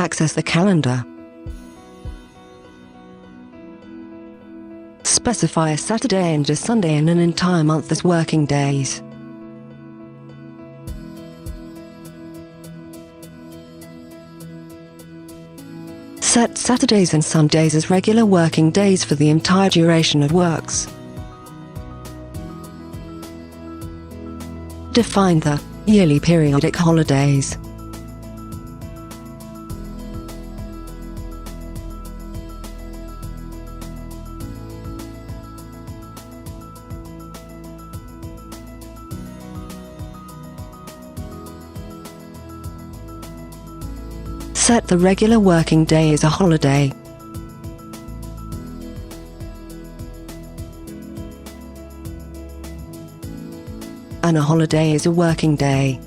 access the calendar. Specify a Saturday and a Sunday in an entire month as working days. Set Saturdays and Sundays as regular working days for the entire duration of works. Define the yearly periodic holidays. Set the regular working day as a holiday. And a holiday is a working day.